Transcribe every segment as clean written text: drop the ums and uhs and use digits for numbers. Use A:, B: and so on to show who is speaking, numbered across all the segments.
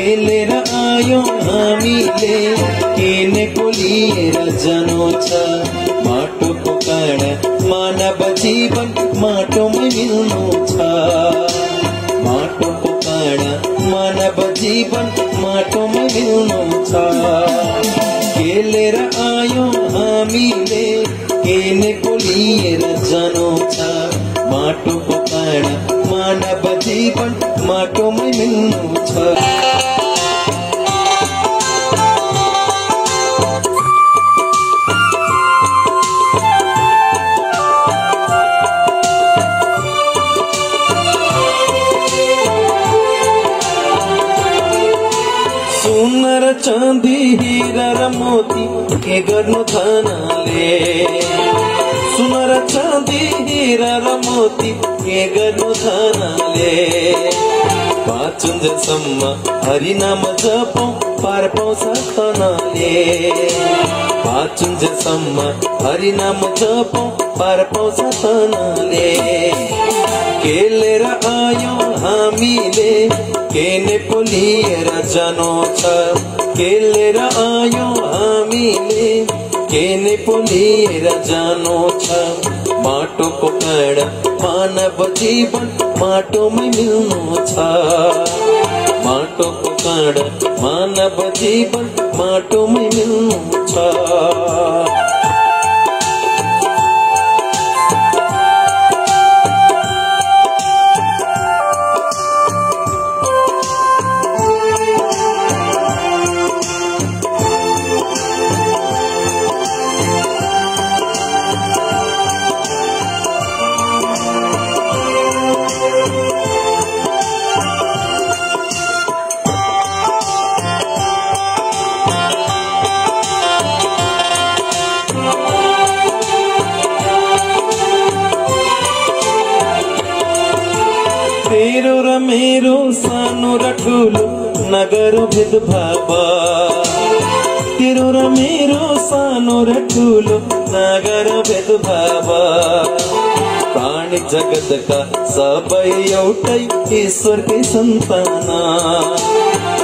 A: खेलेर आयो हामीले किनेको लिएर जानु छ माटोको काँडा मानव जीवन माटोमै मिल्नु छ माटोको काँडा मानव जीवन माटोमै मिल्नु छ खेलेर आयो हामीले किनेको लिएर जानु छ माटोको काँडा मानव जीवन माटोमै मिल्नु छ सुन र चाँदी हीरा र मोती के गर्नु धनले सुन र चाँदी हीरा र मोती के गर्नु धनले बाँचुन्जेलसम्म हरिनाम जपौँ पार पाउँछ धनले बाँचुन्जेलसम्म हरिनाम जपौँ पार पाउँछ धनले खेलेर आयो हामीले किनेको लिएर जानु छ खेलेर आयो हामीले किनेको लिएर जानु छ माटोको काँडा मानव जीवन माटोमै मिल्नु छ माटोको काँडा मानव जीवन माटोमै मिल्नु छ तेरो र मेरो सानो र ठुलो नगर भेदभाव तेरो र मेरो सानो र ठुलो नगर भेदभाव प्राणी जगतका सबै एउटै ईश्वरकै सन्तान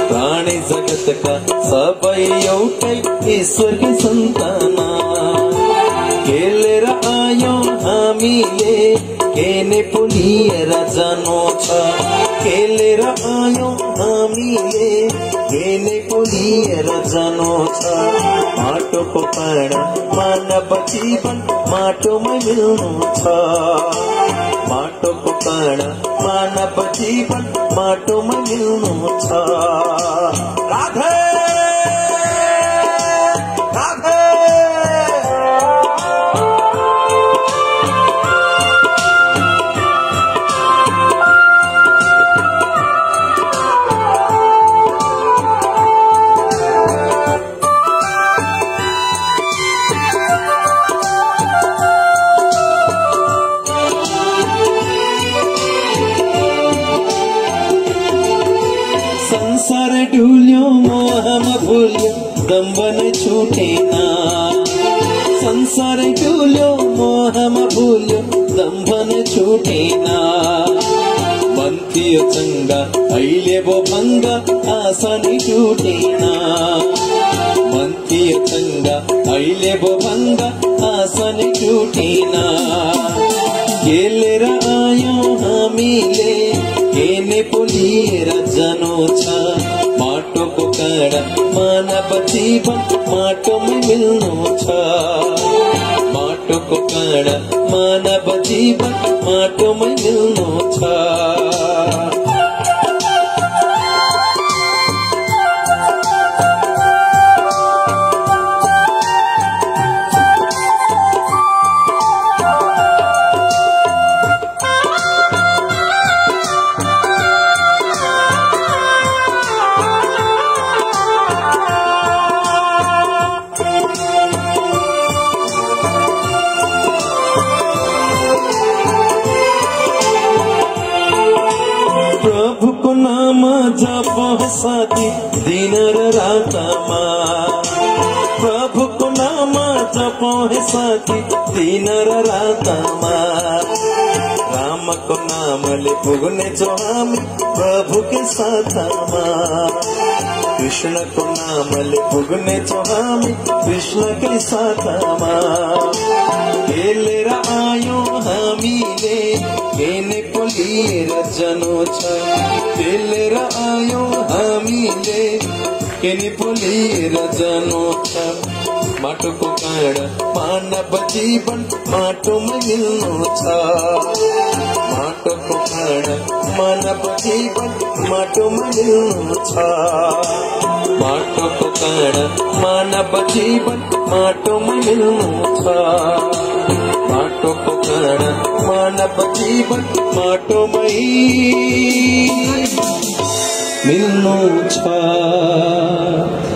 A: प्राणी जगतका सबै एउटै ईश्वरकै सन्तान खेलेर आयो हामीले किनेको लिएर जानु छ खेलेर आयो हामीले किनेको लिएर जानु छ माटोको काँडा मानव जीवन माटोमै मिल्नु छ माटोको काँडा मानव जीवन माटोमै मिल्नु छ राधे राधे संसार डुल्यो मोहमा भुल्यो दम्ब नै छुटेन संसार डुल्यो मोहमा भुल्यो दम्ब नै छुटेन मन थियो चङ्गा अहिले भो भङ्ग आशा नै टुटेन मन थियो चङ्गा अहिले भो भङ्ग आशा नै टुटेन खेलेर आयो हामीले किनेको लिएर जानु छ माटोको काँडा मानव जीवन माटोमै मिल्नु छ माटोको काँडा मानव जीवन माटोमै मिल्नु छ प्रभुको नाम जप साथी दिन र रातमा प्रभुको नाम जप साथी दिन र रातमा रामको नामले पुग्ने छौँ हामी प्रभुकै साथमा कृष्णको नामले पुग्नेछौँ हामी कृष्णकै साथमा। खेलेर आयौँ हामीले केने पो लिएर जानु छ, खेलेर आयौँ हामीले केने पो लिएर जानु छ। माटोको काँडा मानव जीवन माटोमा मिल्नु छ, माटोको काँडा मानव जीवन माटोमा मिल्नु छ, माटोको काँडा मानव जीवन माटोमा मिल्नु छ, माटोको काँडा मानव जीवन माटोमै मिल्नु छ।